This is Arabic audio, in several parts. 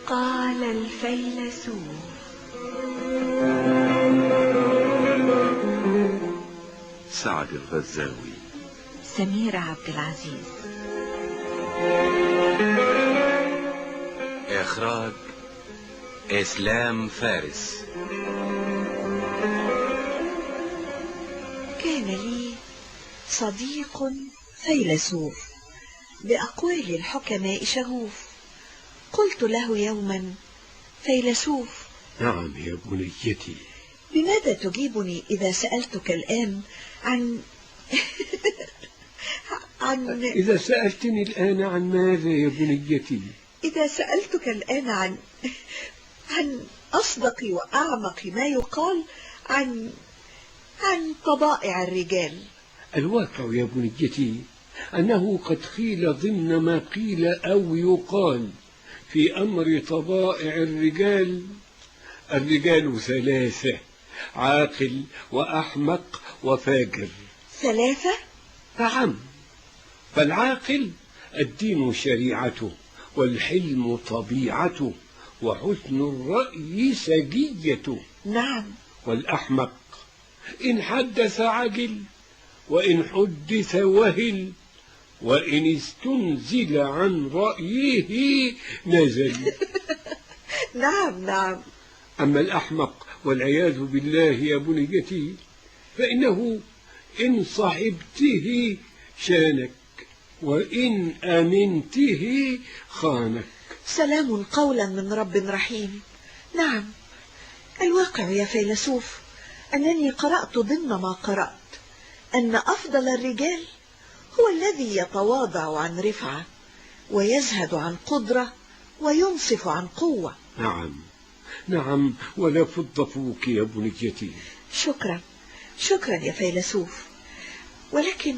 قال الفيلسوف. سعد الغزاوي. سميرة عبد العزيز. إخراج إسلام فارس. كان لي صديق فيلسوف بأقوال الحكماء شغوف. قلت له يوما: فيلسوف. نعم يا بنيتي. بماذا تجيبني إذا سألتك الآن عن إذا سألتني الآن عن ماذا يا بنيتي؟ إذا سألتك الآن عن أصدق وأعمق ما يقال عن طبائع الرجال. الواقع يا بنيتي أنه قد قيل ضمن ما قيل أو يقال في أمر طبائع الرجال: الرجال ثلاثة: عاقل وأحمق وفاجر. ثلاثة؟ نعم، فالعاقل الدين شريعته، والحلم طبيعته، وحسن الرأي سجيته. نعم. والأحمق إن حدث عجل، وإن حدث وهل، وإن استنزل عن رأيه نزل. نعم نعم. أما الأحمق والعياذ بالله يا بنيتي فإنه إن صحبته شانك، وإن أمنته خانك. سلام قولا من رب رحيم. نعم، الواقع يا فيلسوف أنني قرأت ضمن ما قرأت أن أفضل الرجال هو الذي يتواضع عن رفعة، ويزهد عن قدرة، وينصف عن قوة. نعم نعم، ولا فض فوك يا بنيتي. شكرا شكرا يا فيلسوف. ولكن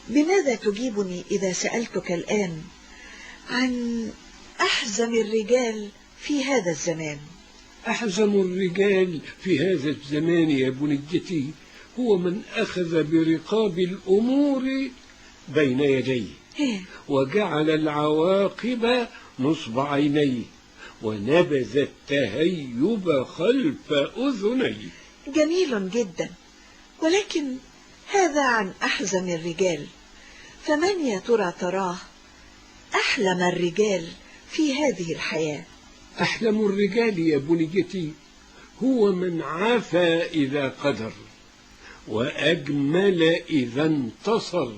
بماذا تجيبني إذا سألتك الآن عن أحزم الرجال في هذا الزمان؟ أحزم الرجال في هذا الزمان يا بنيتي هو من أخذ برقاب الأمور بين يديه، وجعل العواقب نصب عينيه، ونبذ التهيب خلف أذنيه. جميل جدا، ولكن هذا عن أحزم الرجال، فمن يا ترى تراه أحلم الرجال في هذه الحياة؟ أحلم الرجال يا بنيتي هو من عافى إذا قدر، وأجمل إذا انتصر،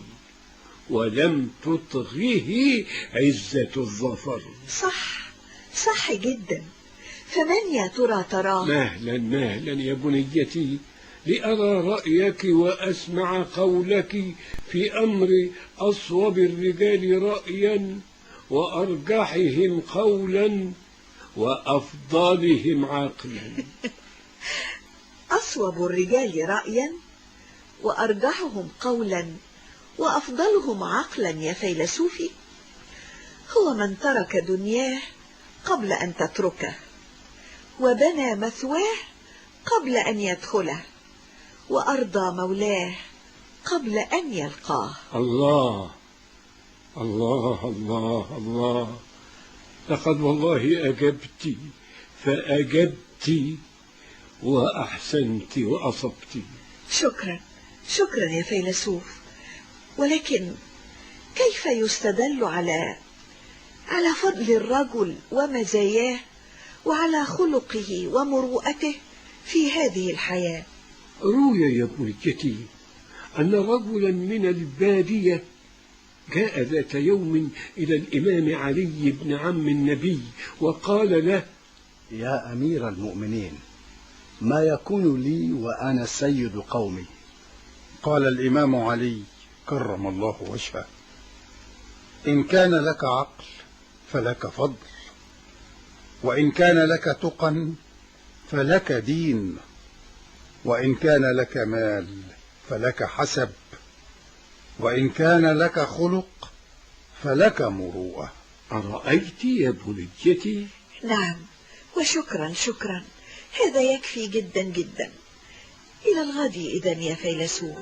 ولم تطغه عزة الظفر. صح صح جدا، فمن يا ترى تراه؟ مهلا مهلا يا بنيتي، لأرى رأيك وأسمع قولك في أمر أصوب الرجال رأيا، وأرجحهم قولا، وأفضلهم عقلا. أصوب الرجال رأيا وأرجحهم قولا وأفضلهم عقلا يا فيلسوفي هو من ترك دنياه قبل أن تتركه، وبنى مثواه قبل أن يدخله، وأرضى مولاه قبل أن يلقاه. الله الله الله الله، لقد والله أجبت فأجبت وأحسنت وأصبت. شكرا شكرا يا فيلسوف. ولكن كيف يستدل على فضل الرجل ومزاياه، وعلى خلقه ومروءته في هذه الحياة؟ روي يا بنيتي أن رجلا من البادية جاء ذات يوم إلى الإمام علي بن عم النبي وقال له: يا أمير المؤمنين، ما يكون لي وأنا سيد قومي؟ قال الإمام علي كرم الله وجهه: إن كان لك عقل فلك فضل، وإن كان لك تقى فلك دين، وإن كان لك مال فلك حسب، وإن كان لك خلق فلك مروءة. أرأيت يا بنيتي؟ نعم، وشكرا شكرا، هذا يكفي جدا جدا. إلى الغد إذن يا فيلسوف.